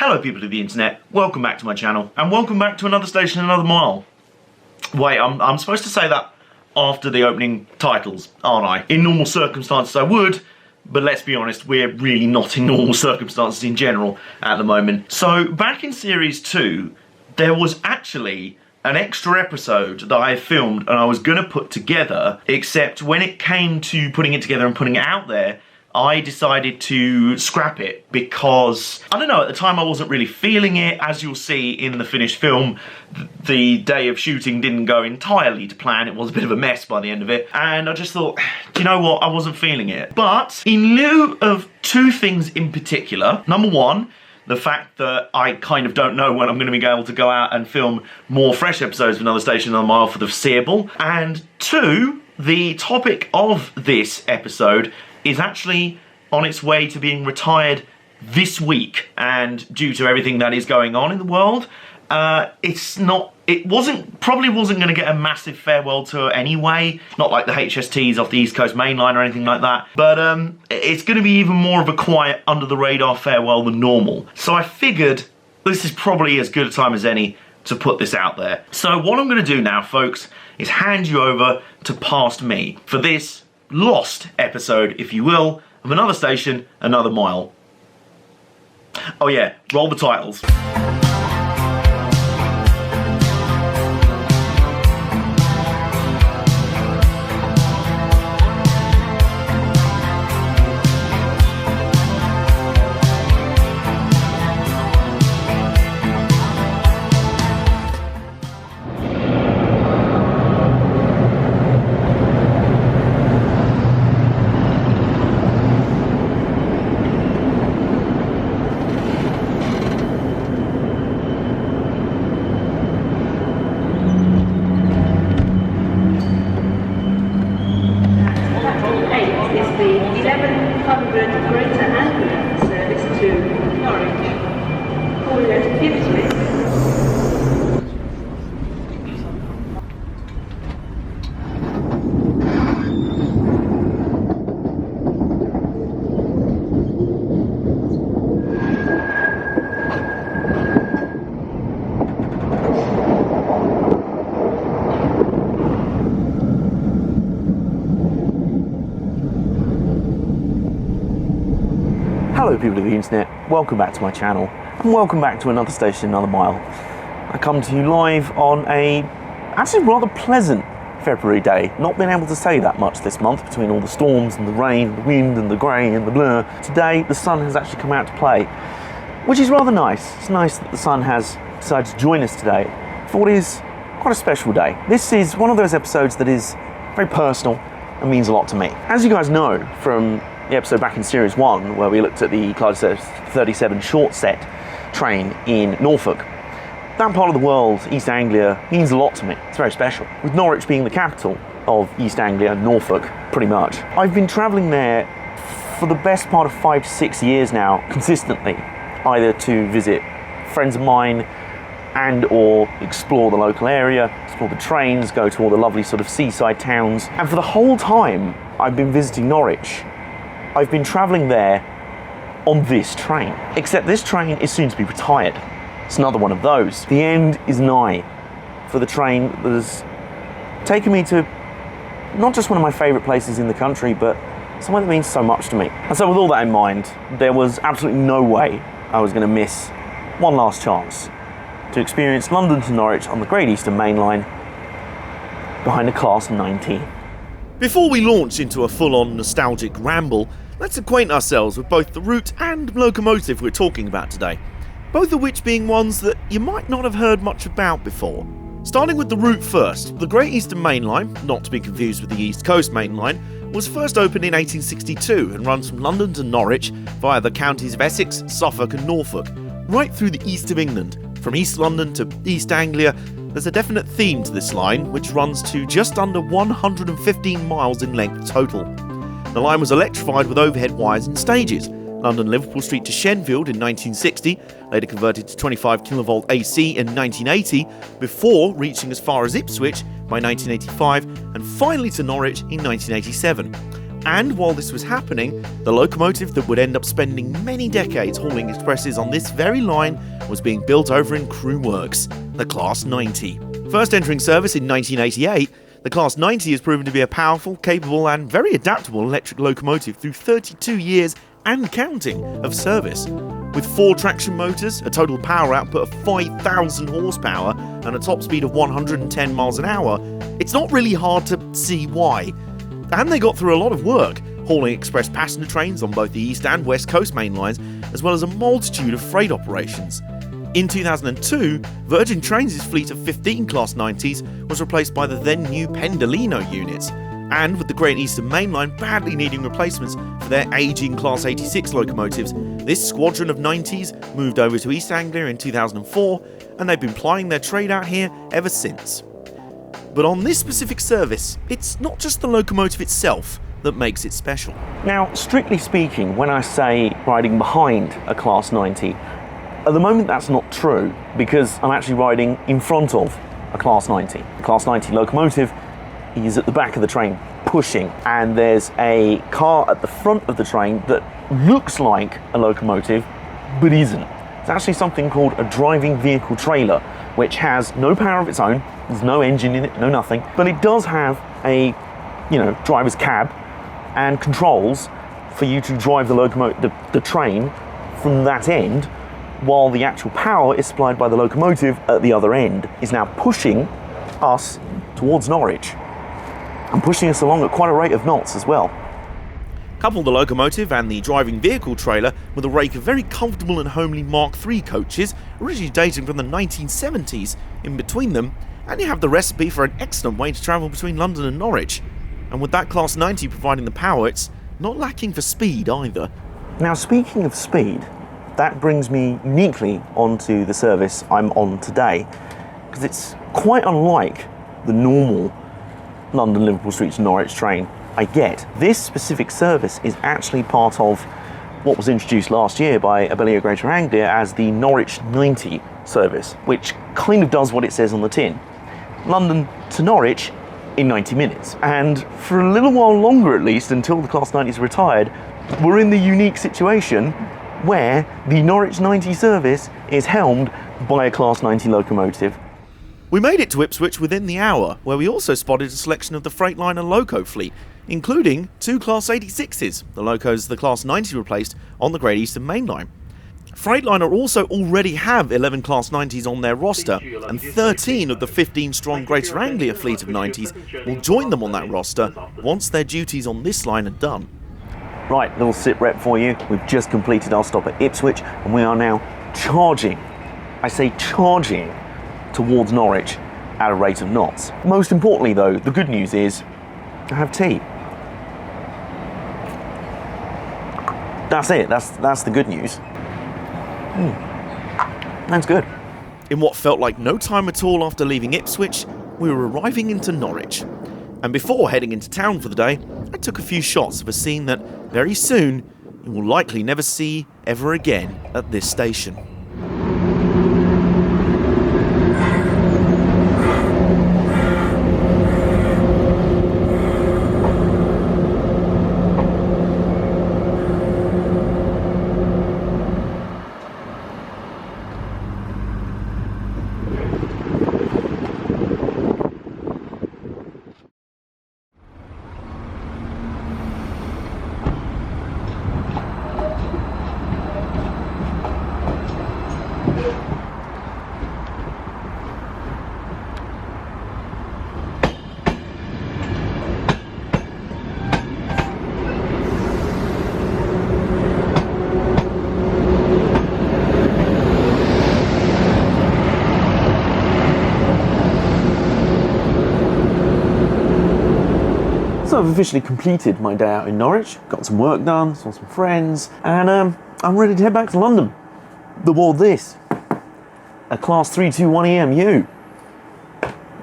Hello people of the internet, welcome back to my channel, and welcome back to another station, another mile. Wait, I'm supposed to say that after the opening titles, aren't I? In normal circumstances I would, but let's be honest, we're really not in normal circumstances in general at the moment. So, back in Series 2, there was actually an extra episode that I filmed and I was going to put together, except when it came to putting it together and putting it out there, I decided to scrap it because, I don't know, at the time I wasn't really feeling it. As you'll see in the finished film, the day of shooting didn't go entirely to plan. It was a bit of a mess by the end of it. And I just thought, do you know what? I wasn't feeling it. But in lieu of two things in particular, number one, the fact that I kind of don't know when I'm going to be able to go out and film more fresh episodes of Another Station, Another Mile for the foreseeable. And two, the topic of this episode is actually on its way to being retired this week, and due to everything that is going on in the world, it probably wasn't going to get a massive farewell tour anyway, not like the HSTs off the East Coast Main Line or anything like that, but it's going to be even more of a quiet, under the radar farewell than normal. So I figured this is probably as good a time as any to put this out there. So what I'm going to do now, folks, is hand you over to Past Me for this lost episode, if you will, of Another Station, Another Mile. Oh yeah, roll the titles. Greater Anglia service to Norwich. All go to Ipswich. Hello people of the internet, welcome back to my channel, and welcome back to Another Station, Another Mile. I come to you live on a actually rather pleasant February day. Not been able to say that much this month between all the storms and the rain, the wind and the grey and the blur. Today the sun has actually come out to play, which is rather nice. It's nice that the sun has decided to join us today for what is quite a special day. This is one of those episodes that is very personal and means a lot to me. As you guys know from the episode back in Series 1 where we looked at the Clydesdale 37 short set train in Norfolk, that part of the world, East Anglia, means a lot to me. It's very special. With Norwich being the capital of East Anglia, Norfolk, pretty much. I've been travelling there for the best part of 5 to 6 years now, consistently, either to visit friends of mine and or explore the local area, explore the trains, go to all the lovely sort of seaside towns. And for the whole time I've been visiting Norwich, I've been travelling there on this train. Except this train is soon to be retired. It's another one of those. The end is nigh for the train that has taken me to not just one of my favourite places in the country, but somewhere that means so much to me. And so with all that in mind, there was absolutely no way I was going to miss one last chance to experience London to Norwich on the Great Eastern Main Line behind a Class 19. Before we launch into a full-on nostalgic ramble, let's acquaint ourselves with both the route and locomotive we're talking about today, both of which being ones that you might not have heard much about before. Starting with the route first, the Great Eastern Main Line, not to be confused with the East Coast Main Line, was first opened in 1862 and runs from London to Norwich via the counties of Essex, Suffolk and Norfolk, right through the east of England. From East London to East Anglia, there's a definite theme to this line, which runs to just under 115 miles in length total. The line was electrified with overhead wires in stages. London Liverpool Street to Shenfield in 1960, later converted to 25 kV AC in 1980, before reaching as far as Ipswich by 1985, and finally to Norwich in 1987. And while this was happening, the locomotive that would end up spending many decades hauling expresses on this very line was being built over in Crewe Works, the Class 90. First entering service in 1988, the Class 90 has proven to be a powerful, capable and very adaptable electric locomotive through 32 years and counting of service. With 4 traction motors, a total power output of 5,000 horsepower and a top speed of 110 miles an hour, it's not really hard to see why. And they got through a lot of work, hauling express passenger trains on both the East and West Coast main lines, as well as a multitude of freight operations. In 2002, Virgin Trains' fleet of 15 Class 90s was replaced by the then new Pendolino units, and with the Great Eastern Main Line badly needing replacements for their ageing Class 86 locomotives, this squadron of 90s moved over to East Anglia in 2004, and they've been plying their trade out here ever since. But on this specific service, it's not just the locomotive itself that makes it special. Now, strictly speaking, when I say riding behind a Class 90, at the moment that's not true, because I'm actually riding in front of a Class 90. The Class 90 locomotive is at the back of the train pushing, and there's a car at the front of the train that looks like a locomotive but isn't. It's actually something called a driving vehicle trailer, which has no power of its own. There's no engine in it, no nothing, but it does have a, driver's cab and controls for you to drive the train from that end, while the actual power is supplied by the locomotive at the other end, is now pushing us towards Norwich and pushing us along at quite a rate of knots as well. Couple the locomotive and the driving vehicle trailer with a rake of very comfortable and homely Mark III coaches, originally dating from the 1970s, in between them, and you have the recipe for an excellent way to travel between London and Norwich. And with that Class 90 providing the power, it's not lacking for speed either. Now, speaking of speed, that brings me uniquely onto the service I'm on today, because it's quite unlike the normal London Liverpool Street to Norwich train I get. This specific service is actually part of what was introduced last year by Abellio Greater Anglia as the Norwich 90 service, which kind of does what it says on the tin. London to Norwich in 90 minutes. And for a little while longer at least, until the Class 90s are retired, we're in the unique situation where the Norwich 90 service is helmed by a Class 90 locomotive. We made it to Ipswich within the hour, where we also spotted a selection of the Freightliner Loco fleet, including 2 Class 86s, the locos the Class 90 replaced on the Great Eastern Main Line. Freightliner also already have 11 Class 90s on their roster, and 13 of the 15-strong Greater Anglia fleet of 90s will join them on that roster once their duties on this line are done. Right, little sit rep for you. We've just completed our stop at Ipswich, and we are now charging, I say charging, towards Norwich at a rate of knots. Most importantly though, the good news is I have tea. That's it, that's the good news. That's good. In what felt like no time at all after leaving Ipswich, we were arriving into Norwich. And before heading into town for the day, I took a few shots of a scene that very soon you will likely never see ever again at this station. So I've officially completed my day out in Norwich, got some work done, saw some friends, and I'm ready to head back to London. Aboard this, a Class 321 EMU.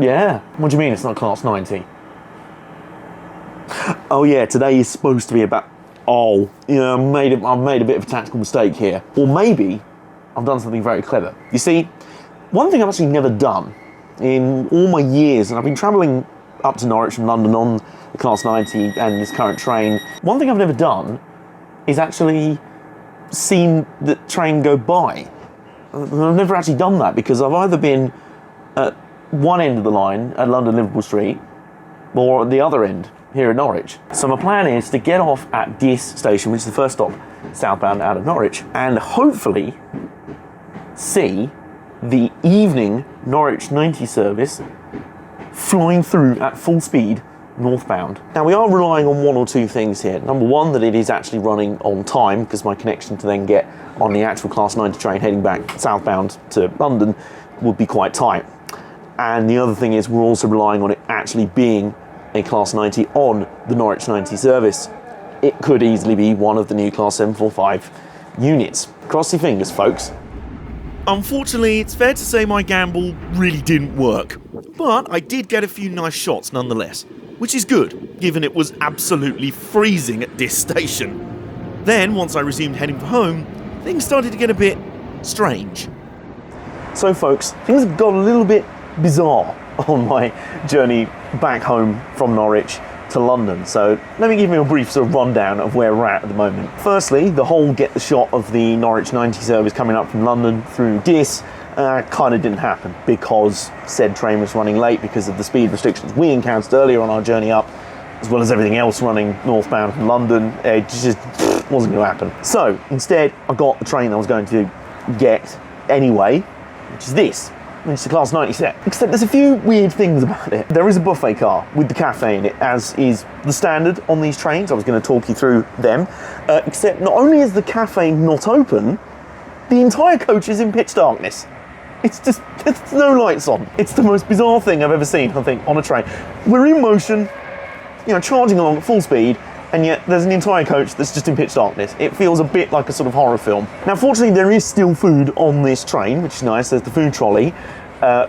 Yeah, what do you mean it's not Class 90? Oh yeah, today is supposed to be about, I've made a bit of a tactical mistake here. Or maybe I've done something very clever. You see, one thing I've actually never done in all my years, and I've been travelling up to Norwich from London on the Class 90 and this current train. One thing I've never done is actually seen the train go by. I've never actually done that because I've either been at one end of the line at London Liverpool Street or at the other end here at Norwich. So my plan is to get off at this station, which is the first stop southbound out of Norwich, and hopefully see the evening Norwich 90 service flying through at full speed northbound. Now we are relying on one or two things here. Number one, that it is actually running on time, because my connection to then get on the actual Class 90 train heading back southbound to London would be quite tight. And the other thing is we're also relying on it actually being a Class 90 on the Norwich 90 service. It could easily be one of the new Class 745 units. Cross your fingers, folks. Unfortunately, it's fair to say my gamble really didn't work, but I did get a few nice shots nonetheless, which is good, given it was absolutely freezing at this station. Then, once I resumed heading for home, things started to get a bit strange. So folks, things have got a little bit bizarre on my journey back home from Norwich to London. So let me give you a brief sort of rundown of where we're at the moment. Firstly, the whole get the shot of the Norwich 90 service coming up from London through Diss kind of didn't happen because said train was running late because of the speed restrictions we encountered earlier on our journey up, as well as everything else running northbound from London. It just wasn't going to happen. So instead, I got the train I was going to get anyway, which is this. It's the Class 90 set. Except there's a few weird things about it. There is a buffet car with the cafe in it, as is the standard on these trains. I was going to talk you through them. Except not only is the cafe not open, the entire coach is in pitch darkness. It's just, there's no lights on. It's the most bizarre thing I've ever seen, I think, on a train. We're in motion, you know, charging along at full speed, and yet there's an entire coach that's just in pitch darkness. It feels a bit like a sort of horror film. Now, fortunately, there is still food on this train, which is nice. There's the food trolley,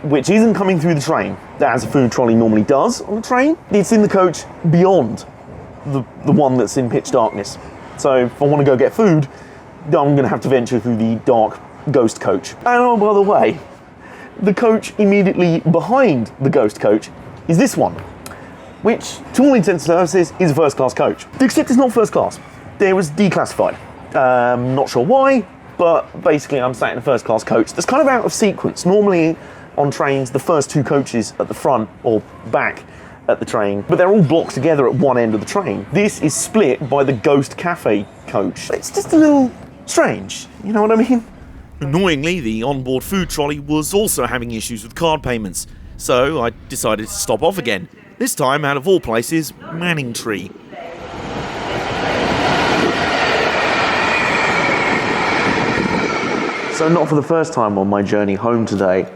which isn't coming through the train, as a food trolley normally does on the train. It's in the coach beyond the one that's in pitch darkness. So if I want to go get food, I'm going to have to venture through the dark ghost coach. And oh, by the way, the coach immediately behind the ghost coach is this one, which, to all intents and purposes, is a first-class coach. Except it's not first class. It was declassified. Not sure why, but basically I'm sat in a first-class coach that's kind of out of sequence. Normally, on trains, the first two coaches at the front or back at the train, but they're all blocked together at one end of the train. This is split by the Ghost Cafe coach. It's just a little strange, you know what I mean? Annoyingly, the onboard food trolley was also having issues with card payments, so I decided to stop off again. This time, out of all places, Manningtree. So not for the first time on my journey home today,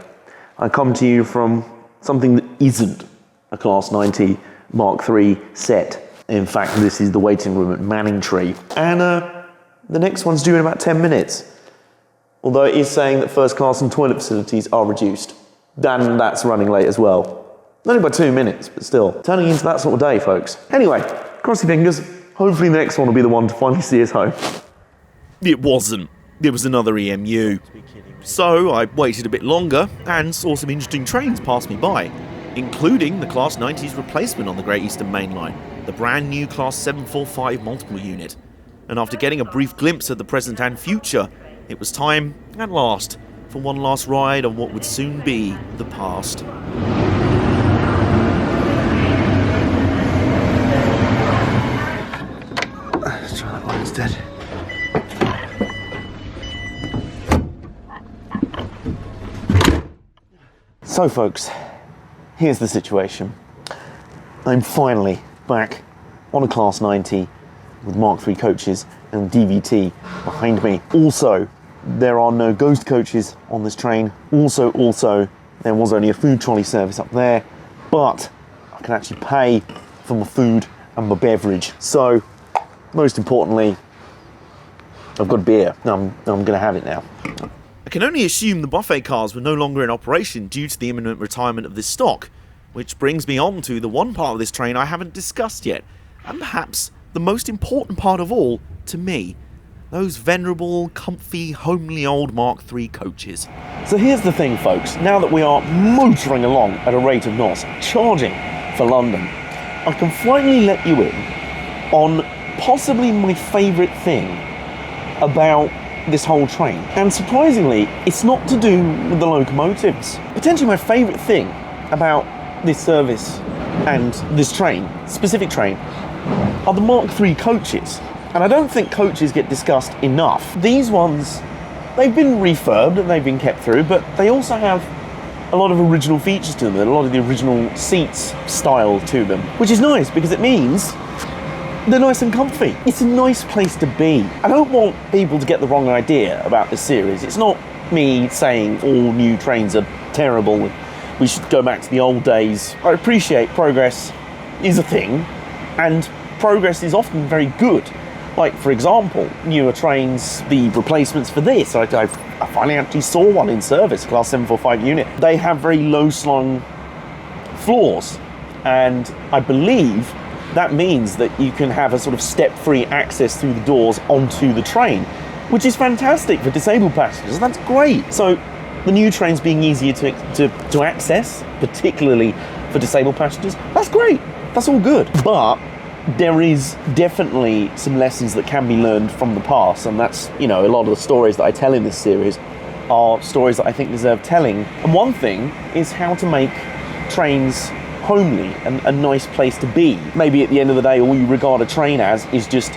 I come to you from something that isn't a Class 90 Mark III set. In fact, this is the waiting room at Manningtree. And the next one's due in about 10 minutes. Although it is saying that first class and toilet facilities are reduced. And that's running late as well. Only by 2 minutes, but still. Turning into that sort of day, folks. Anyway, cross your fingers. Hopefully the next one will be the one to finally see us home. It wasn't. It was another EMU. So I waited a bit longer and saw some interesting trains pass me by, including the Class 90's replacement on the Great Eastern Main Line, the brand new Class 745 multiple unit. And after getting a brief glimpse of the present and future, it was time, at last, for one last ride on what would soon be the past. Let's try that one instead. So folks, here's the situation. I'm finally back on a Class 90 with Mark III coaches and DVT behind me. Also, there are no ghost coaches on this train. Also, there was only a food trolley service up there, but I can actually pay for my food and my beverage. So, most importantly, I've got a beer. I'm gonna have it now. I can only assume the buffet cars were no longer in operation due to the imminent retirement of this stock, which brings me on to the one part of this train I haven't discussed yet, and perhaps the most important part of all to me, those venerable, comfy, homely old Mark III coaches. So here's the thing, folks. Now that we are motoring along at a rate of knots, charging for London, I can finally let you in on possibly my favourite thing about this whole train. And surprisingly, it's not to do with the locomotives. Potentially my favourite thing about this service and this train, specific train, are the Mark III coaches. And I don't think coaches get discussed enough. These ones, they've been refurbed and they've been kept through, but they also have a lot of original features to them, and a lot of the original seats style to them, which is nice because it means they're nice and comfy. It's a nice place to be. I don't want people to get the wrong idea about this series. It's not me saying all new trains are terrible, we should go back to the old days. I appreciate progress is a thing, and progress is often very good. Like, for example, newer trains, the replacements for this, I finally actually saw one in service, Class 745 unit. They have very low-slung floors, and I believe that means that you can have a sort of step-free access through the doors onto the train, which is fantastic for disabled passengers. That's great. So the new trains being easier to access, particularly for disabled passengers, that's great. That's all good. But there is definitely some lessons that can be learned from the past, and that's, you know, a lot of the stories that I tell in this series are stories that I think deserve telling. And one thing is how to make trains homely and a nice place to be. Maybe at the end of the day, all you regard a train as is just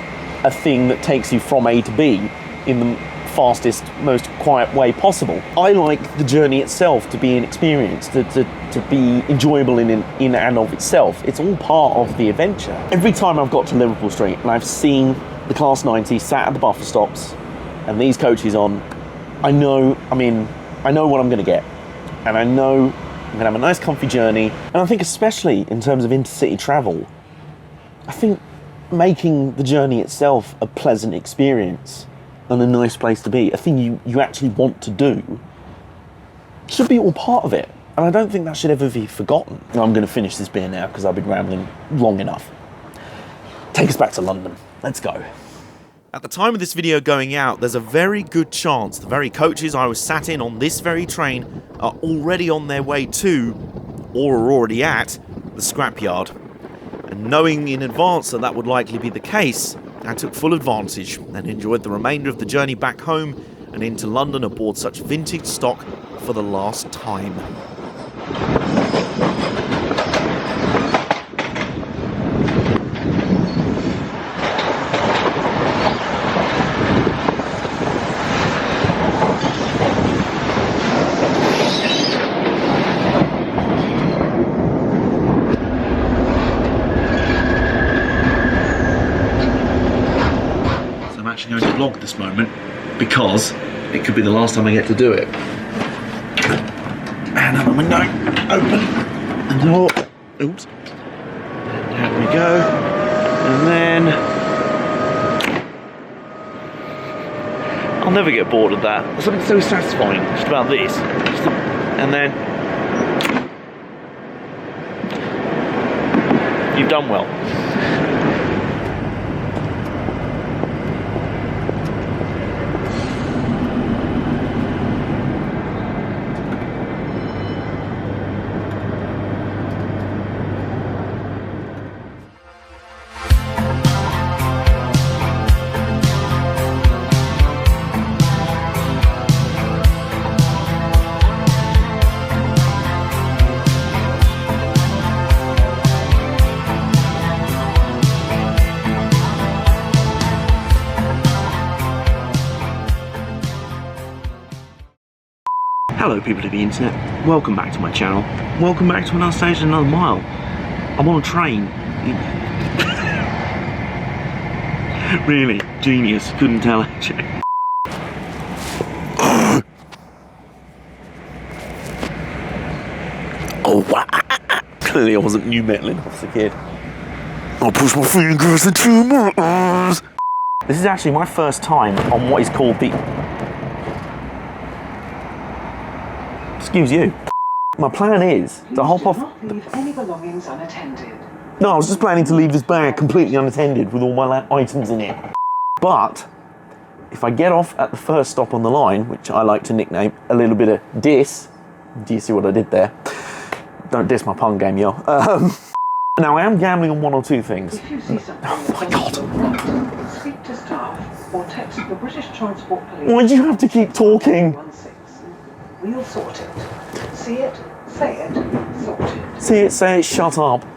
a thing that takes you from A to B in the fastest, most quiet way possible. I like the journey itself to be an experience, to be enjoyable in and of itself. It's all part of the adventure. Every time I've got to Liverpool Street and I've seen the Class 90 sat at the buffer stops and these coaches on, I know what I'm going to get. And I know I'm going to have a nice comfy journey. And I think especially in terms of intercity travel, I think making the journey itself a pleasant experience and a nice place to be, a thing you actually want to do, should be all part of it. And I don't think that should ever be forgotten. I'm going to finish this beer now because I've been rambling long enough. Take us back to London. Let's go. At the time of this video going out, there's a very good chance the very coaches I was sat in on this very train are already on their way to, or are already at, the scrapyard. And knowing in advance that would likely be the case, I took full advantage and enjoyed the remainder of the journey back home and into London aboard such vintage stock for the last time. Going to vlog this moment because it could be the last time I get to do it. And have the window open, the door, oops, there we go, and then I'll never get bored of that. There's something so satisfying just about this, and then you've done well. Hello people of the internet, welcome back to my channel, welcome back to another station, another mile. I'm on a train. Really, genius, couldn't tell actually. Oh wow, clearly I wasn't new metaling off the kid. I'll push my fingers into my eyes. This is actually my first time on what is called the... Excuse you. My plan is to hop off. Leave any belongings unattended. No, I was just planning to leave this bag completely unattended with all my items in it. But if I get off at the first stop on the line, which I like to nickname a little bit of diss. Do you see what I did there? Don't diss my pun game, yo. Now, I am gambling on one or two things. If you see something Oh my that God. doesn't look right, speak to staff or text the British Transport Police. Why do you have to keep talking? 16. We'll sort it. See it, say it, sort it. See it, say it, shut up.